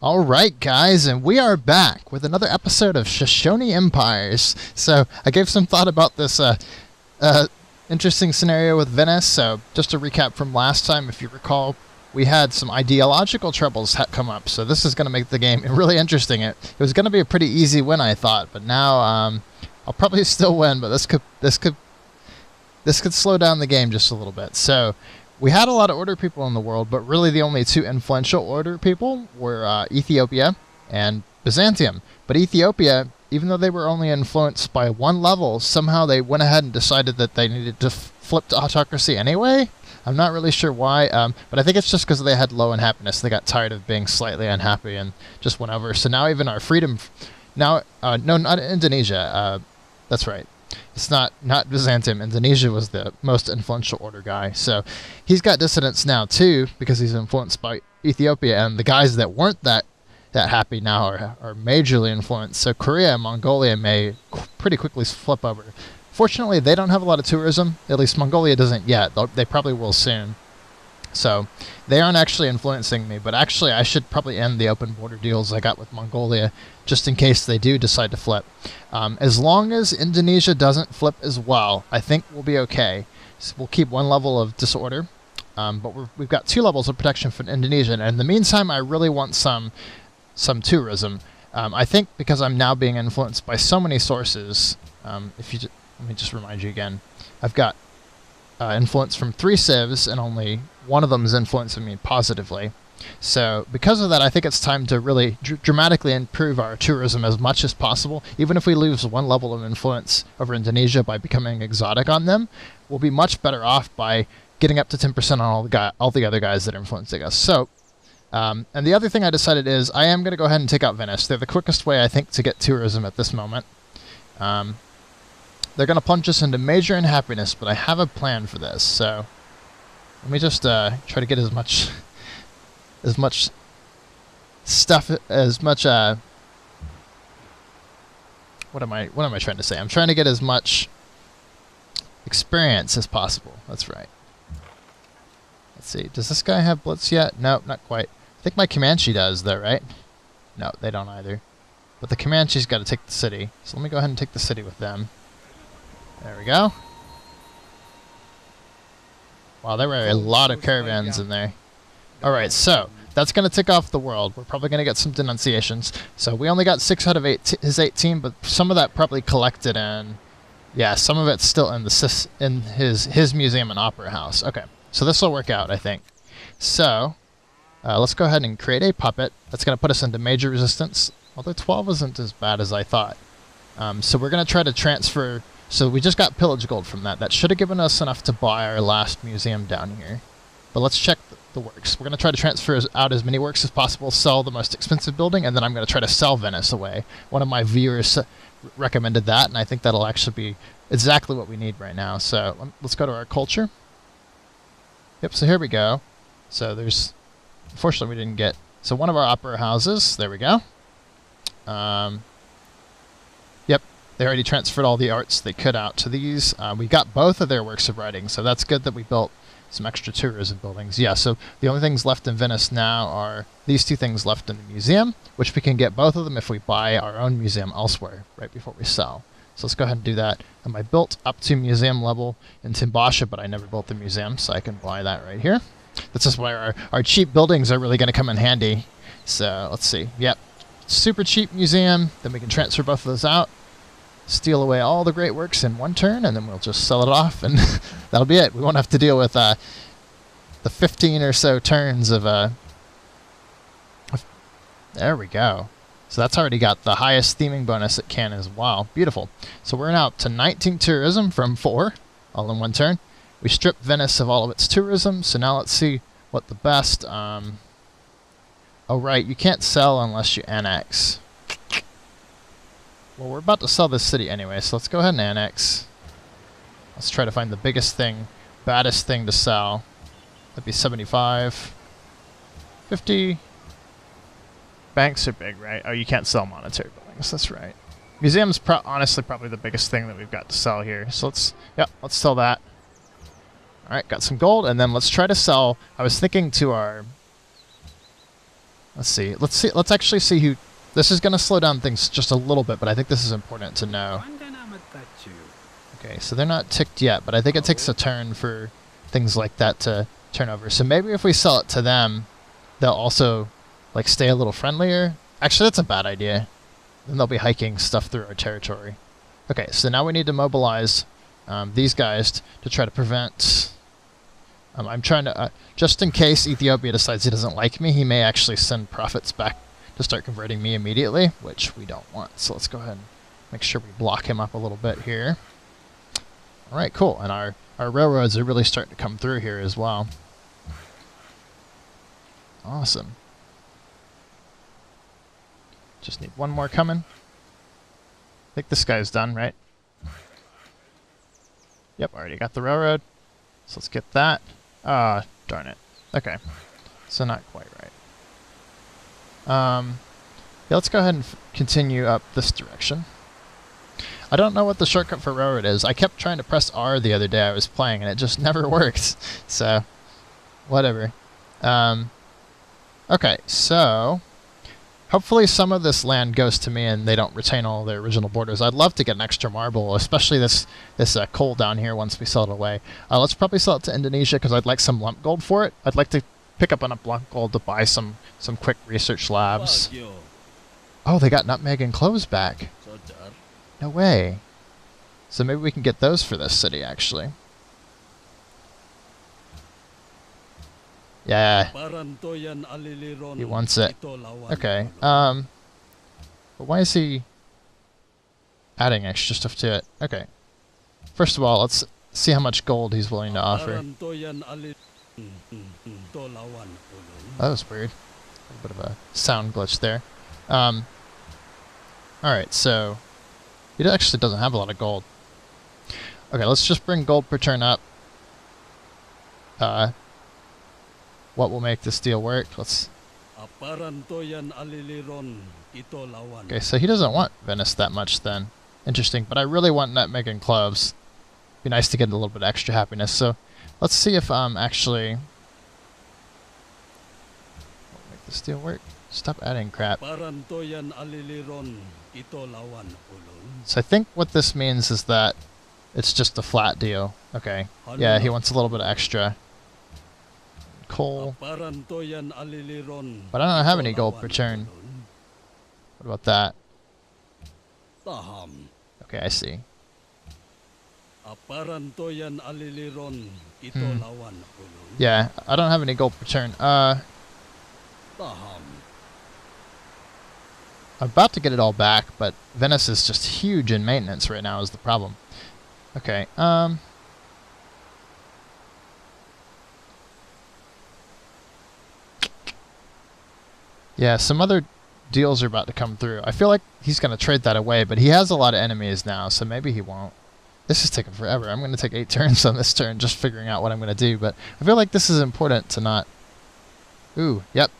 All right, guys, and we are back with another episode of Shoshone Empires. So I gave some thought about this interesting scenario with Venice. So just to recap from last time, if you recall, we had some ideological troubles come up. So this is going to make the game really interesting. It was going to be a pretty easy win, I thought, but now I'll probably still win. But this could slow down the game just a little bit. So we had a lot of order people in the world, but really the only two influential order people were Ethiopia and Byzantium. But Ethiopia, even though they were only influenced by one level, somehow they went ahead and decided that they needed to flip to autocracy anyway. I'm not really sure why, but I think it's just because they had low unhappiness. They got tired of being slightly unhappy and just went over. So now even our freedom... Now, no, not Indonesia. That's right. It's not Byzantium. Indonesia was the most influential order guy. So he's got dissidents now too because he's influenced by Ethiopia, and the guys that weren't that happy now are majorly influenced. So Korea and Mongolia may pretty quickly flip over. Fortunately, they don't have a lot of tourism. At least Mongolia doesn't yet. They probably will soon. So they aren't actually influencing me, but actually I should probably end the open border deals I got with Mongolia just in case they do decide to flip. As long as Indonesia doesn't flip as well, I think we'll be okay. So we'll keep one level of disorder, but we've got 2 levels of protection for Indonesia, and in the meantime I really want some tourism. I think because I'm now being influenced by so many sources, let me just remind you again, I've got influence from 3 civs, and only one of them is influencing me positively. So because of that, I think it's time to really dramatically improve our tourism as much as possible. Even if we lose one level of influence over Indonesia by becoming exotic on them, we'll be much better off by getting up to 10% on all the other guys that are influencing us. So, and the other thing I decided is I am going to go ahead and take out Venice. They're the quickest way, I think, to get tourism at this moment. They're going to plunge us into major unhappiness, but I have a plan for this. So let me just try to get as much stuff, as much what am I trying to say? I'm trying to get as much experience as possible. That's right. Let's see. Does this guy have blitz yet? No, not quite. I think my Comanche does, though, right? No, they don't either. But the Comanche's got to take the city. So let me go ahead and take the city with them. There we go. Wow, there were a lot of caravans in there. Alright, so that's going to tick off the world. We're probably going to get some denunciations. So we only got 6 out of his 18, but some of that probably collected in... Yeah, some of it's still in his museum and opera house. Okay, so this will work out, I think. So, let's go ahead and create a puppet. That's going to put us into major resistance. Although 12 isn't as bad as I thought. So we're going to try to transfer... So we just got pillage gold from that. That should have given us enough to buy our last museum down here. But let's check the works. We're going to try to transfer out as many works as possible, sell the most expensive building, and then I'm going to try to sell Venice away. One of my viewers recommended that, and I think that'll actually be exactly what we need right now. So let's go to our culture. Yep, so here we go. So there's... Unfortunately, we didn't get... So one of our opera houses. There we go. Yep. They already transferred all the arts they could out to these. We got both of their works of writing, so that's good that we built some extra tourism buildings. Yeah, so the only things left in Venice now are these 2 things left in the museum, which we can get both of them if we buy our own museum elsewhere right before we sell. So let's go ahead and do that. I built up to museum level in Timbasha, but I never built the museum, so I can buy that right here. That's just why our cheap buildings are really going to come in handy. So let's see. Yep, super cheap museum. Then we can transfer both of those out. Steal away all the great works in one turn, and then we'll just sell it off, and that'll be it. We won't have to deal with the 15 or so turns of... There we go. So that's already got the highest theming bonus it can as well. Beautiful. So we're now up to 19 tourism from 4, all in one turn. We stripped Venice of all of its tourism, so now let's see what the best... Oh, right, you can't sell unless you annex. Well, we're about to sell this city anyway, so let's go ahead and annex. Let's try to find the biggest thing, baddest thing to sell. That'd be 75. 50. Banks are big, right? Oh, you can't sell monetary buildings, that's right. Museum's honestly probably the biggest thing that we've got to sell here. So let's sell that. Alright, got some gold, and then let's try to sell... I was thinking to our... Let's see. Let's actually see who... This is going to slow down things just a little bit, but I think this is important to know. Okay, so they're not ticked yet, but I think it takes a turn for things like that to turn over. So maybe if we sell it to them, they'll also like stay a little friendlier. Actually, that's a bad idea. Then they'll be hiking stuff through our territory. Okay, so now we need to mobilize these guys to try to prevent... I'm trying to... just in case Ethiopia decides he doesn't like me, he may actually send prophets back to start converting me immediately, which we don't want. So let's go ahead and make sure we block him up a little bit here. Alright, cool. And our railroads are really starting to come through here as well. Awesome. Just need one more coming. I think this guy's done, right? Yep, already got the railroad. So let's get that. Ah, darn it. Okay. So not quite right. Yeah, let's go ahead and continue up this direction. I don't know what the shortcut for railroad is. I kept trying to press R the other day I was playing, and it just never worked. So, whatever. Okay, so... Hopefully some of this land goes to me and they don't retain all their original borders. I'd love to get an extra marble, especially this coal down here once we sell it away. Let's probably sell it to Indonesia because I'd like some lump gold for it. I'd like to pick up enough lump gold to buy some quick research labs. Oh, they got nutmeg and cloves back. No way. So maybe we can get those for this city, actually. Yeah. He wants it. Okay. But why is he adding extra stuff to it? Okay. First of all, let's see how much gold he's willing to offer. That was weird. A bit of a sound glitch there. Alright, so... He actually doesn't have a lot of gold. Okay, let's just bring gold per turn up. What will make this deal work? Let's... Okay, so he doesn't want Venice that much then. Interesting, but I really want nutmeg and cloves. Be nice to get a little bit extra happiness. So let's see if actually... What will make this deal work? Stop adding crap. So I think what this means is that it's just a flat deal. Okay. Yeah, he wants a little bit extra. Coal. But I don't have any gold per turn. What about that? Okay, I see. Yeah, I don't have any gold per turn. I'm about to get it all back, but Venice is just huge in maintenance right now is the problem. Okay, yeah, some other deals are about to come through. I feel like he's going to trade that away, but he has a lot of enemies now, so maybe he won't. This is taking forever. I'm going to take 8 turns on this turn just figuring out what I'm going to do, but I feel like this is important to not... Ooh, yep.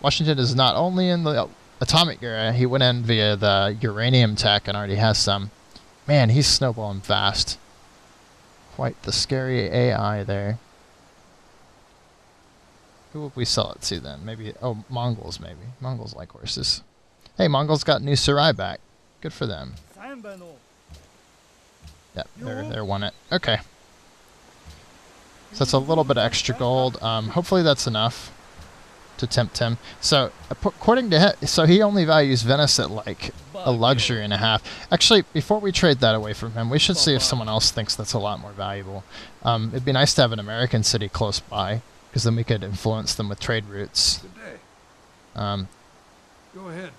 Washington is not only in the atomic era, he went in via the uranium tech and already has some. Man, he's snowballing fast. Quite the scary AI there. Who would we sell it to then? Maybe, oh, Mongols maybe. Mongols like horses. Hey, Mongols got new Sarai back. Good for them. Yep, they're won it. Okay. So that's a little bit of extra gold. Hopefully that's enough to tempt him. So according to him, so he only values Venice at like a luxury and a half. Actually, before we trade that away from him, we should see if someone else thinks that's a lot more valuable. It'd be nice to have an American city close by, because then we could influence them with trade routes. Good day. Go ahead.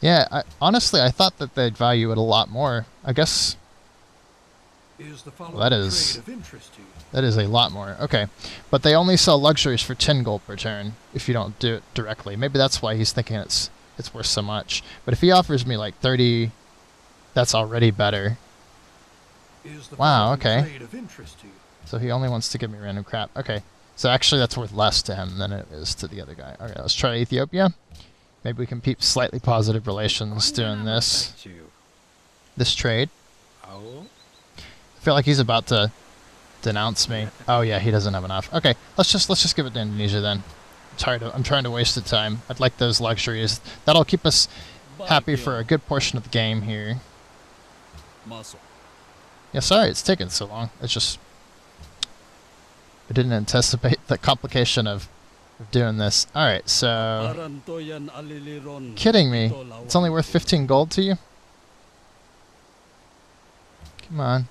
Yeah, honestly, I thought that they'd value it a lot more. I guess... Well, that is a lot more. Okay, but they only sell luxuries for 10 gold per turn if you don't do it directly. Maybe that's why he's thinking it's worth so much. But if he offers me like 30, that's already better. Wow, okay. So he only wants to give me random crap. Okay, so actually that's worth less to him than it is to the other guy. Okay, let's try Ethiopia. Maybe we can keep slightly positive relations doing this trade. I feel like he's about to denounce me. Oh yeah, he doesn't have enough. Okay, let's just give it to Indonesia then. I'm trying to waste the time. I'd like those luxuries. That'll keep us happy for a good portion of the game here. Yeah, sorry it's taking so long. It's just I didn't anticipate the complication of doing this. Alright, so kidding me. It's only worth 15 gold to you? Come on.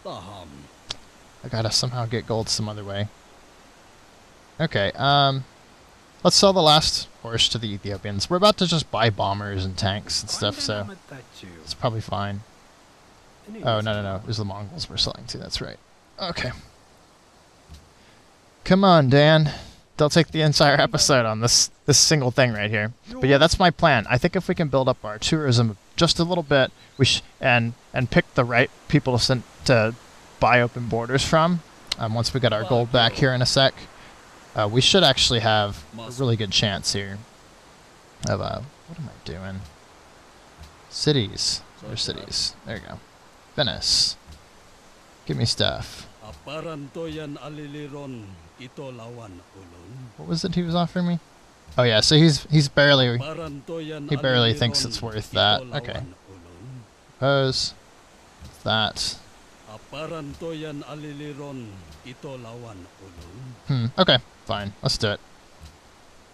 I gotta somehow get gold some other way. Okay, let's sell the last horse to the Ethiopians. We're about to just buy bombers and tanks and stuff, so it's probably fine. Oh, no. It was the Mongols we're selling to, that's right. Okay. Come on, Dan. They'll take the entire episode on this single thing right here. But yeah, that's my plan. I think if we can build up our tourism just a little bit, and pick the right people to buy open borders from, once we get our gold back here in a sec, we should actually have a really good chance here of, what am I doing? Cities. Where's cities? There you go. Venice. Give me stuff. What was it he was offering me? Oh yeah, so he barely thinks it's worth that. Okay. Propose that. Okay, fine. Let's do it.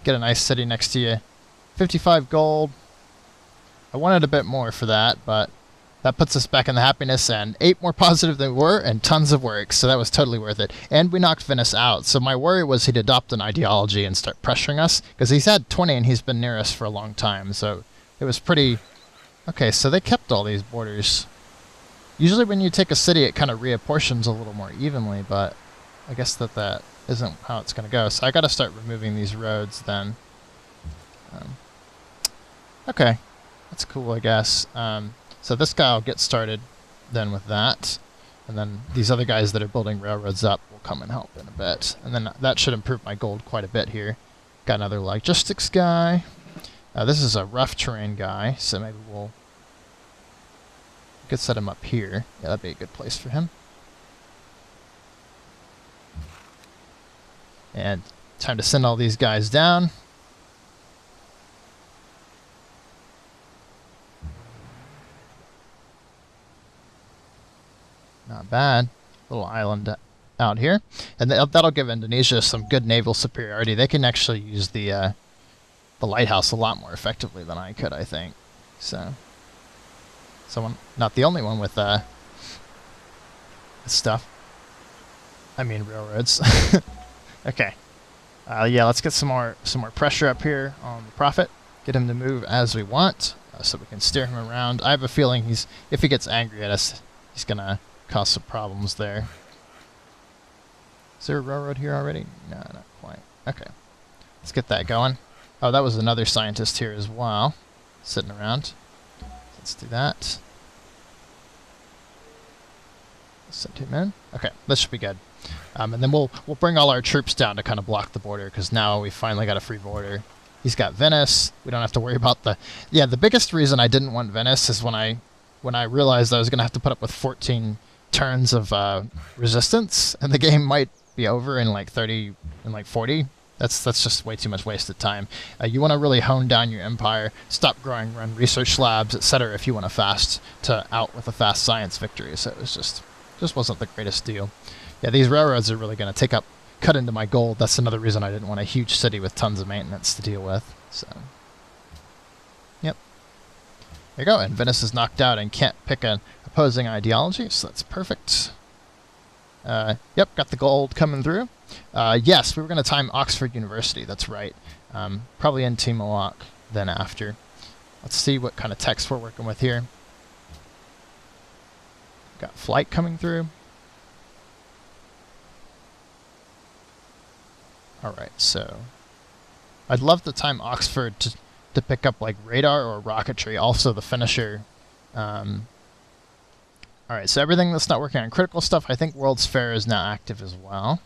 Get a nice city next to you. 55 gold. I wanted a bit more for that, but that puts us back in the happiness and 8 more positive than we were and tons of work, so that was totally worth it. And we knocked Venice out, so my worry was he'd adopt an ideology and start pressuring us, because he's had 20 and he's been near us for a long time, so it was pretty... Okay, so they kept all these borders. Usually when you take a city, it kind of reapportions a little more evenly, but I guess that isn't how it's going to go. So I got to start removing these roads then. Okay, that's cool, I guess. So this guy will get started then with that, and then these other guys that are building railroads up will come and help in a bit. And then that should improve my gold quite a bit here. Got another logistics guy. This is a rough terrain guy, so maybe we could set him up here. Yeah, that'd be a good place for him. And time to send all these guys down. Not bad. Little island out here. And that'll give Indonesia some good naval superiority. They can actually use the lighthouse a lot more effectively than I could, I think. So, someone, not the only one with stuff. I mean railroads. Okay. Yeah, let's get some more pressure up here on the Prophet. Get him to move as we want, so we can steer him around. I have a feeling if he gets angry at us, he's gonna cause some problems there. Is there a railroad here already? No, not quite. Okay. Let's get that going. Oh, that was another scientist here as well, sitting around. Let's do that. Send him in. Okay, this should be good. And then we'll bring all our troops down to kind of block the border, because now we finally got a free border. He's got Venice. We don't have to worry about the biggest reason I didn't want Venice is when I realized I was going to have to put up with 14 turns of resistance, and the game might be over in like 30, in like 40. That's just way too much wasted time. You want to really hone down your empire, stop growing, run research labs, etc. if you want out with a fast science victory. So it was just wasn't the greatest deal. Yeah, these railroads are really going to cut into my gold. That's another reason I didn't want a huge city with tons of maintenance to deal with. So, yep. There you go. And Venice is knocked out and can't pick an opposing ideology, so that's perfect. Yep, got the gold coming through. Yes, we were going to time Oxford University. That's right. Probably in Timolok then after. Let's see what kind of text we're working with here. Got flight coming through. Alright, so I'd love to time Oxford to pick up like radar or rocketry, also the finisher. Alright, so everything that's not working on critical stuff, I think World's Fair is now active as well.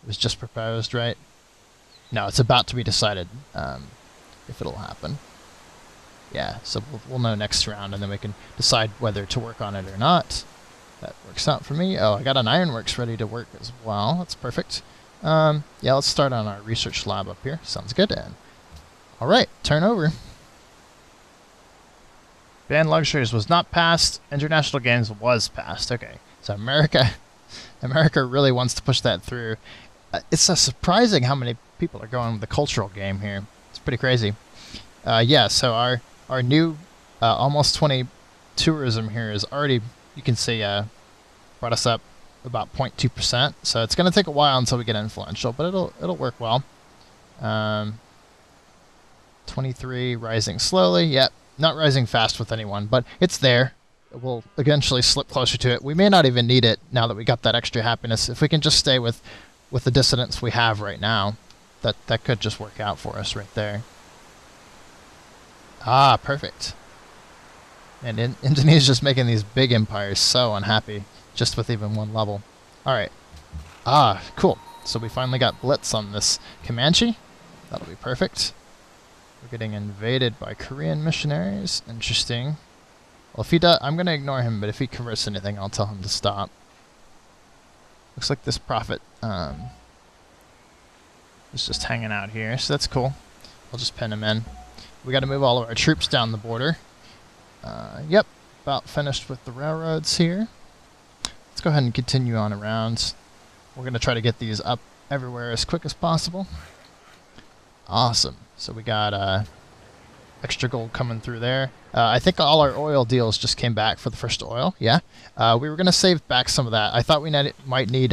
It was just proposed, right? No, it's about to be decided if it'll happen. Yeah, so we'll know next round, and then we can decide whether to work on it or not. That works out for me. Oh, I got an ironworks ready to work as well. That's perfect. Yeah, let's start on our research lab up here. Sounds good. And all right, turn over. Banned luxuries was not passed. International games was passed. Okay, so America really wants to push that through. It's surprising how many people are going with the cultural game here. It's pretty crazy. Yeah, so our new almost 20 tourism here is already, you can see, brought us up about 0.2%. So it's going to take a while until we get influential, but it'll work well. 23 rising slowly. Yep, not rising fast with anyone, but it's there. We'll eventually slip closer to it. We may not even need it now that we got that extra happiness. If we can just stay with the dissidents we have right now, that could just work out for us right there. Ah, perfect. And Indonesia's making these big empires so unhappy just with even one level. Alright. Ah, cool. So we finally got Blitz on this Comanche. That'll be perfect. We're getting invaded by Korean missionaries. Interesting. Well, if he does, I'm going to ignore him, but if he converts anything, I'll tell him to stop. Looks like this prophet is just hanging out here, so that's cool. I'll just pin him in. We got to move all of our troops down the border. Yep, about finished with the railroads here. Let's go ahead and continue on around. We're going to try to get these up everywhere as quick as possible. Awesome. So we got extra gold coming through there. I think all our oil deals just came back for the first oil. Yeah. We were going to save back some of that. I thought might need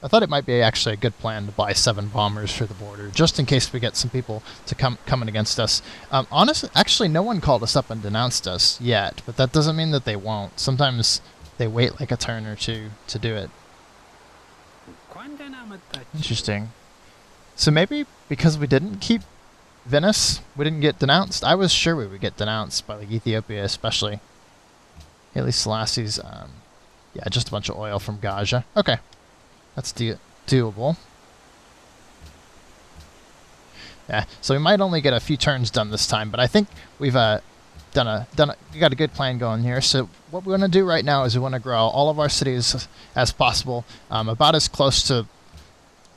I thought it might be actually a good plan to buy 7 bombers for the border, just in case we get some people to coming against us. Honestly, actually, no one called us up and denounced us yet, but that doesn't mean that they won't. Sometimes they wait like a turn or two to do it. Interesting. So maybe because we didn't keep Venice, we didn't get denounced? I was sure we would get denounced by like Ethiopia especially. Haile Selassie's, yeah, just a bunch of oil from Gaja. Okay. That's doable. Yeah, so we might only get a few turns done this time, but I think we've we got a good plan going here. So what we want to do right now is we want to grow all of our cities as possible, about as close to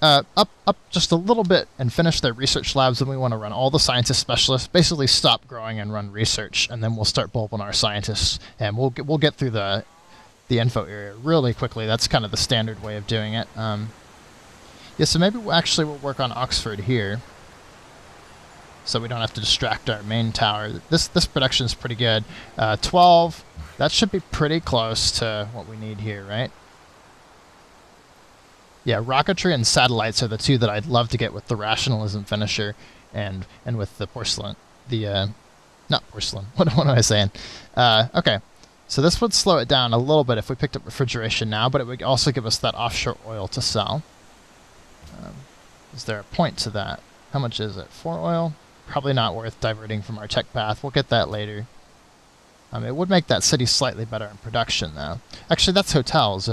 up just a little bit, and finish their research labs. And we want to run all the scientist specialists, basically stop growing and run research, and then we'll start bulbing our scientists, and we'll get through the info area really quickly. That's kind of the standard way of doing it. Yeah, so maybe we'll work on Oxford here, so we don't have to distract our main tower. This production is pretty good. 12, that should be pretty close to what we need here, right? Yeah, rocketry and satellites are the two that I'd love to get with the rationalism finisher and with the porcelain. Not porcelain. What am I saying? Okay. So this would slow it down a little bit if we picked up refrigeration now, but it would also give us that offshore oil to sell. Is there a point to that? How much is it? 4 oil? Probably not worth diverting from our tech path. We'll get that later. It would make that city slightly better in production, though. Actually, that's hotels.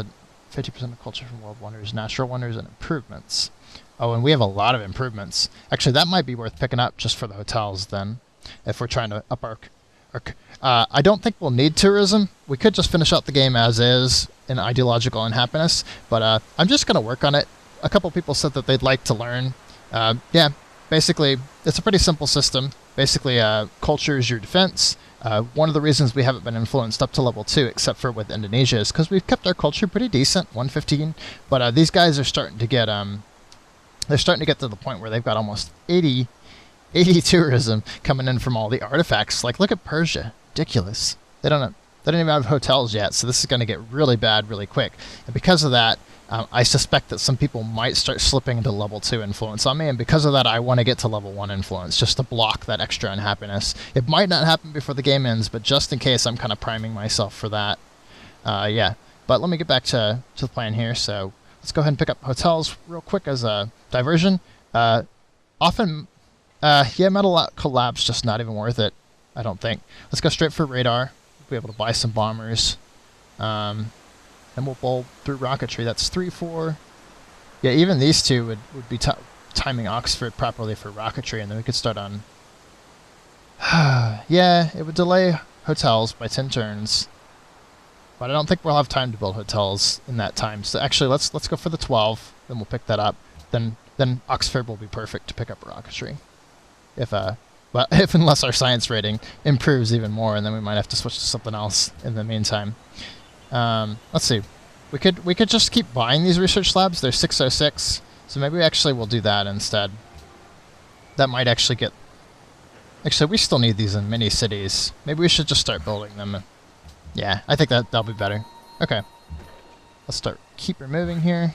50% of culture from world wonders, natural wonders, and improvements. Oh, and we have a lot of improvements. Actually, that might be worth picking up just for the hotels, then, if we're trying to up our... I don't think we'll need tourism. We could just finish out the game as is in ideological unhappiness, but I'm just going to work on it. A couple people said that they'd like to learn. Yeah, basically, it's a pretty simple system. Basically, culture is your defense. One of the reasons we haven't been influenced up to level 2, except for with Indonesia, is because we've kept our culture pretty decent, 115. But these guys are starting to get they're starting to get to the point where they've got almost 80 tourism coming in from all the artifacts. Like, look at Persia. Ridiculous. They don't even have hotels yet, so this is going to get really bad really quick. And because of that, I suspect that some people might start slipping into level 2 influence on me, and because of that, I want to get to level 1 influence, just to block that extra unhappiness. It might not happen before the game ends, but just in case, I'm kind of priming myself for that. Yeah, but let me get back to the plan here. So let's go ahead and pick up hotels real quick as a diversion. Yeah, metal collab's just not even worth it, I don't think. Let's go straight for radar. We'll be able to buy some bombers. And we'll bowl through rocketry. That's 3, 4. Yeah, even these two would be timing Oxford properly for rocketry, and then we could start on... Yeah, it would delay hotels by 10 turns. But I don't think we'll have time to build hotels in that time. So actually, let's go for the 12. Then we'll pick that up. Then Oxford will be perfect to pick up rocketry. If unless our science rating improves even more, and then we might have to switch to something else in the meantime. Let's see. We could just keep buying these research labs. They're 606, so maybe actually we'll do that instead. That might actually get. Actually, we still need these in many cities. Maybe we should just start building them. Yeah, I think that'll be better. Okay, let's keep removing here.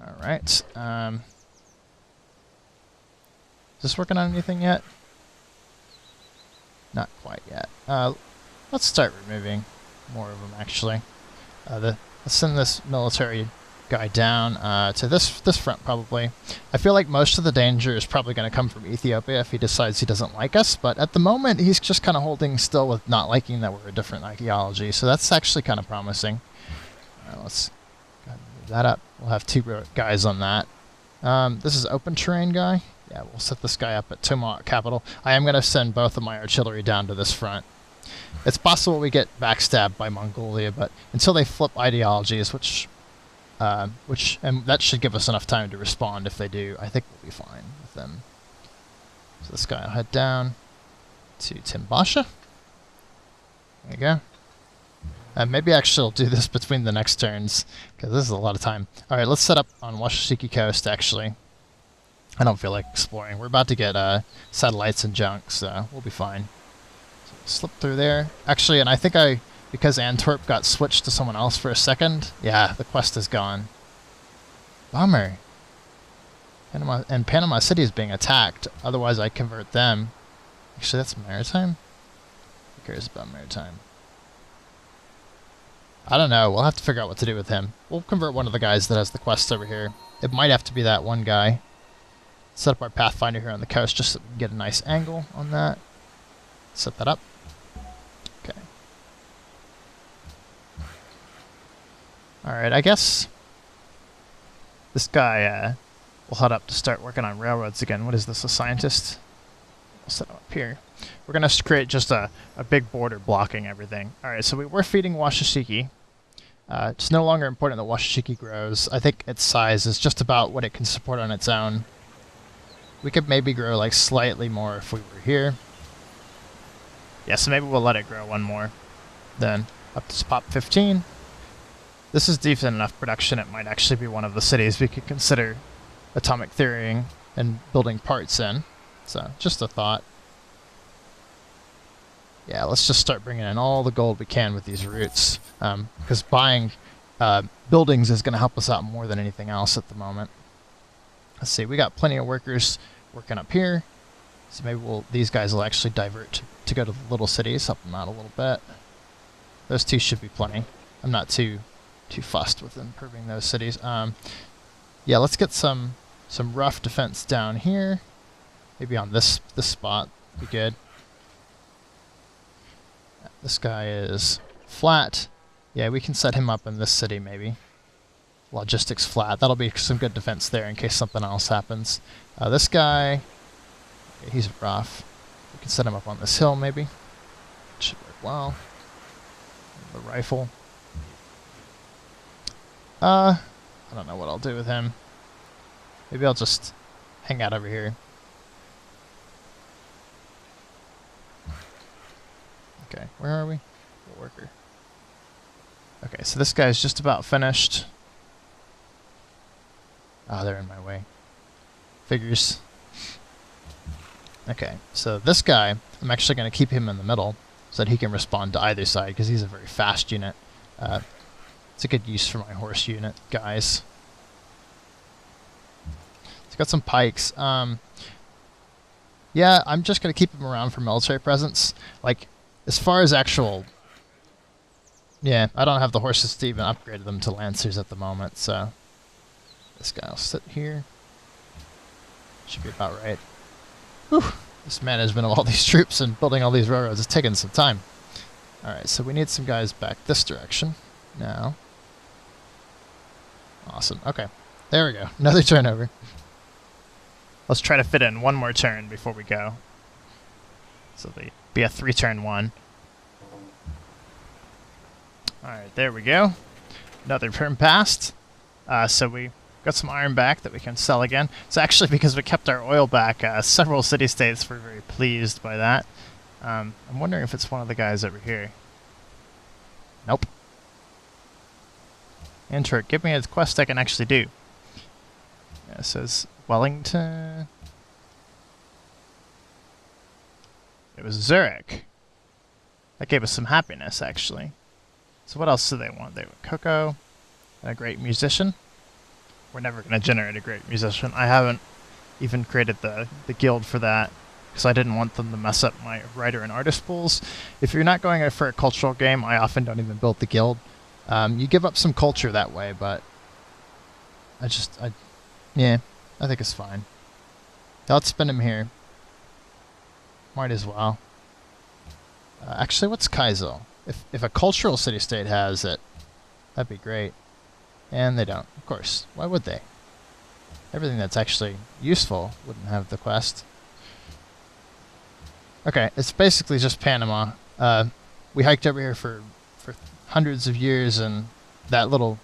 All right. Is this working on anything yet? Not quite yet. Let's start removing more of them, actually. Let's send this military guy down to this front, probably. I feel like most of the danger is probably going to come from Ethiopia if he decides he doesn't like us, but at the moment, he's just kind of holding still with not liking that we're a different ideology, so that's actually kind of promising. Let's go ahead and move that up. We'll have 2 guys on that. This is open terrain guy. Yeah, we'll set this guy up at Tomahawk Capital. I am going to send both of my artillery down to this front. It's possible we get backstabbed by Mongolia, but until they flip ideologies, and that should give us enough time to respond. If they do, I think we'll be fine with them. So this guy will head down to Timbasha. There you go. Maybe actually I'll do this between the next turns, because this is a lot of time. Alright, let's set up on Washashiki Coast, actually. I don't feel like exploring. We're about to get satellites and junk, so we'll be fine. So we'll slip through there. Actually, and I think because Antwerp got switched to someone else for a second, yeah, the quest is gone. Bummer. Panama City is being attacked. Otherwise, I'd convert them. Actually, that's maritime? Who cares about maritime? I don't know. We'll have to figure out what to do with him. We'll convert one of the guys that has the quest over here. It might have to be that one guy. Set up our Pathfinder here on the coast just so we can get a nice angle on that. Set that up. Okay. Alright, I guess this guy will head up to start working on railroads again. What is this, a scientist? We'll set him up here. We're going to create just a big border blocking everything. Alright, so we're feeding Washashiki. It's no longer important that Washashiki grows. I think its size is just about what it can support on its own. We could maybe grow like slightly more if we were here. Yeah, so maybe we'll let it grow one more. Then up to pop 15. This is decent enough production. It might actually be one of the cities we could consider atomic theorying and building parts in. So just a thought. Yeah, let's just start bringing in all the gold we can with these routes. Because buying buildings is going to help us out more than anything else at the moment. Let's see, we got plenty of workers working up here. So maybe these guys will actually divert to go to the little cities, help them out a little bit. Those 2 should be plenty. I'm not too fussed with improving those cities. Yeah, let's get some rough defense down here. Maybe on this spot would be good. This guy is flat. Yeah, we can set him up in this city maybe. Logistics flat. That'll be some good defense there in case something else happens. This guy, okay, he's rough. We can set him up on this hill maybe. Should work well. The rifle. I don't know what I'll do with him. Maybe I'll just hang out over here. Okay, where are we? The worker. Okay, so this guy's just about finished. Ah, they're in my way. Figures. Okay, so this guy, I'm actually going to keep him in the middle so that he can respond to either side because he's a very fast unit. It's a good use for my horse unit guys. It's got some pikes. Yeah, I'm just going to keep him around for military presence. Like, as far as actual... Yeah, I don't have the horses to even upgrade them to lancers at the moment, so... This guy will sit here. Should be about right. Whew! This management of all these troops and building all these railroads is taking some time. Alright, so we need some guys back this direction now. Awesome. Okay. There we go. Another turnover. Let's try to fit in one more turn before we go. So they be a 3-turn one. Alright, there we go. Another turn passed. So we got some iron back that we can sell again. It's actually because we kept our oil back. Several city-states were very pleased by that. I'm wondering if it's one of the guys over here. Nope. Enter. Give me a quest I can actually do. Yeah, it says Wellington. It was Zurich. That gave us some happiness, actually. So what else do they want? They want Coco, a great musician. We're never going to generate a great musician. I haven't even created the guild for that because I didn't want them to mess up my writer and artist pools. If you're not going for a cultural game, I often don't even build the guild. You give up some culture that way, but yeah, I think it's fine. Let's spin him here. Might as well. Actually, what's Kaisel? If a cultural city-state has it, that'd be great. And they don't, of course. Why would they? Everything that's actually useful wouldn't have the quest. Okay, it's basically just Panama. We hiked over here for hundreds of years, and that little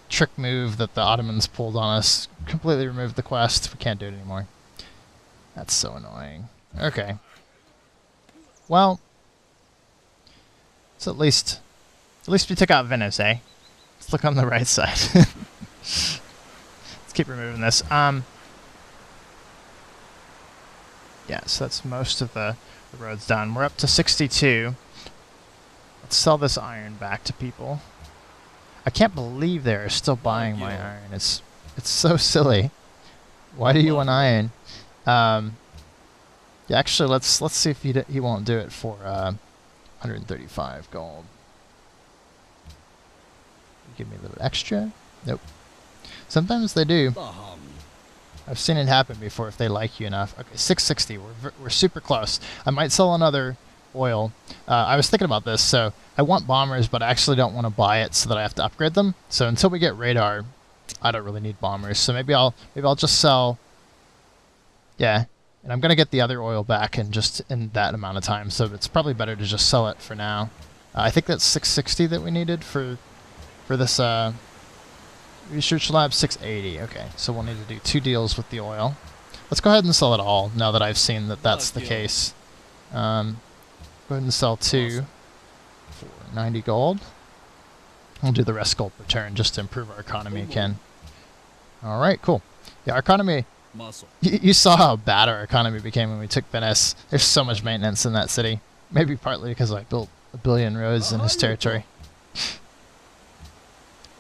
trick move that the Ottomans pulled on us completely removed the quest. We can't do it anymore. That's so annoying. Okay. Well, so at least we took out Venice, eh? Let's look on the right side. Let's keep removing this. Yeah, so that's most of the roads done. We're up to 62. Let's sell this iron back to people. I can't believe they're still buying my iron. It's so silly. Why do you want iron? Yeah, actually, let's see if he won't do it for 135 gold. Give me a little extra. Nope. Sometimes they do. I've seen it happen before if they like you enough. Okay, 660. We're super close. I might sell another oil. I was thinking about this. So I want bombers, but I actually don't want to buy it so that I have to upgrade them. So until we get radar, I don't really need bombers. So maybe I'll just sell. Yeah. And I'm gonna get the other oil back in that amount of time. So it's probably better to just sell it for now. I think that's 660 that we needed for this research lab. 680. Okay, so we'll need to do 2 deals with the oil. Let's go ahead and sell it all now that I've seen that that's the case. Go ahead and sell 2 for 90 gold. We'll do the rest gold per turn just to improve our economy again. All right, cool. Yeah, our economy. You saw how bad our economy became when we took Venice. There's so much maintenance in that city. Maybe partly because I built 1 billion roads in his territory.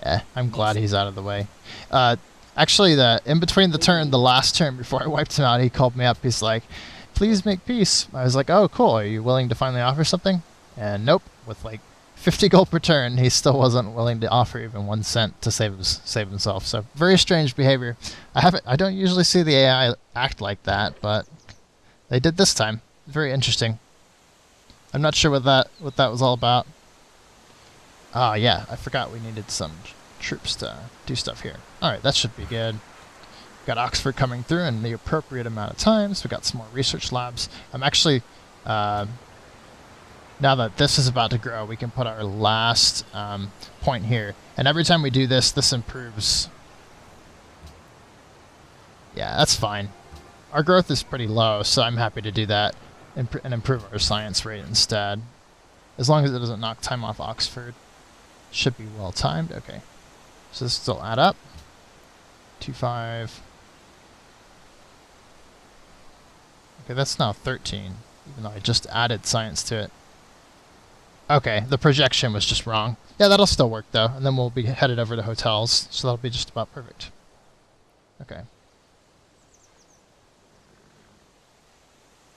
Yeah, I'm glad he's out of the way. Actually, in between the last turn before I wiped him out, he called me up. He's like, "Please make peace." I was like, "Oh, cool. Are you willing to finally offer something?" And nope, with like 50 gold per turn, he still wasn't willing to offer even 1 cent to save himself. So very strange behavior. I don't usually see the AI act like that, but they did this time. Very interesting. I'm not sure what that was all about. Ah, yeah, I forgot we needed some troops to do stuff here. Alright, that should be good. Got Oxford coming through in the appropriate amount of times. We got some more research labs. I'm actually, now that this is about to grow, we can put our last point here. And every time we do this, this improves. Yeah, that's fine. Our growth is pretty low, so I'm happy to do that and improve our science rate instead. As long as it doesn't knock time off Oxford. Should be well timed. Okay. So this still add up. 25. Okay, that's now 13, even though I just added science to it. Okay, the projection was just wrong. Yeah, that'll still work though, and then we'll be headed over to hotels, so that'll be just about perfect. Okay.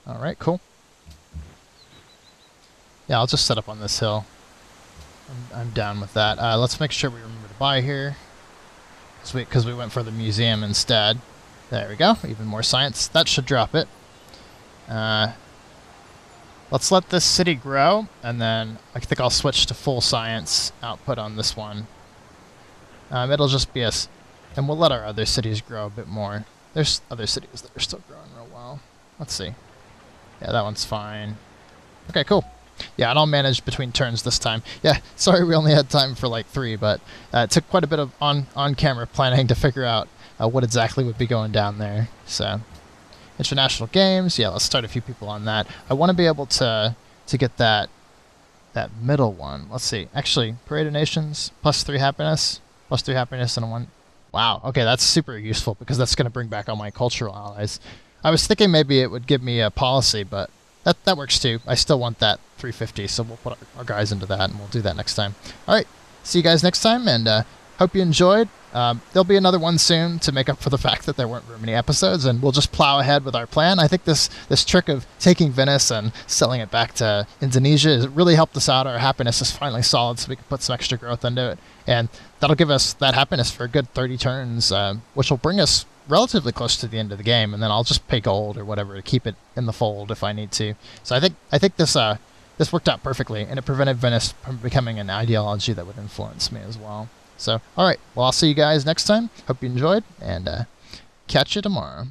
Alright, cool. Yeah, I'll just set up on this hill. I'm down with that. Let's make sure we remember to buy here. Because we went for the museum instead. There we go. Even more science. That should drop it. Let's let this city grow, and then I think I'll switch to full science output on this one. It'll just be us. And we'll let our other cities grow a bit more. There's other cities that are still growing real well. Let's see. Yeah, that one's fine. Okay, cool. Yeah, and I'll manage between turns this time. Yeah, sorry we only had time for like 3, but it took quite a bit of on-camera planning to figure out what exactly would be going down there. So, international games. Yeah, let's start a few people on that. I want to be able to get that middle one. Let's see. Actually, Parade of Nations, +3 happiness. +3 happiness and 1. Wow, okay, that's super useful because that's going to bring back all my cultural allies. I was thinking maybe it would give me a policy, but that works too. I still want that 350, so we'll put our guys into that, and we'll do that next time. All right, see you guys next time, and hope you enjoyed. There'll be another one soon to make up for the fact that there weren't very many episodes, and we'll just plow ahead with our plan. I think this trick of taking Venice and selling it back to Indonesia has really helped us out. Our happiness is finally solid, so we can put some extra growth into it, and that'll give us that happiness for a good 30 turns, which will bring us relatively close to the end of the game, and then I'll just pay gold or whatever to keep it in the fold if I need to. So I think this worked out perfectly, and it prevented Venice from becoming an ideology that would influence me as well. So, all right, well, I'll see you guys next time. Hope you enjoyed, and catch you tomorrow.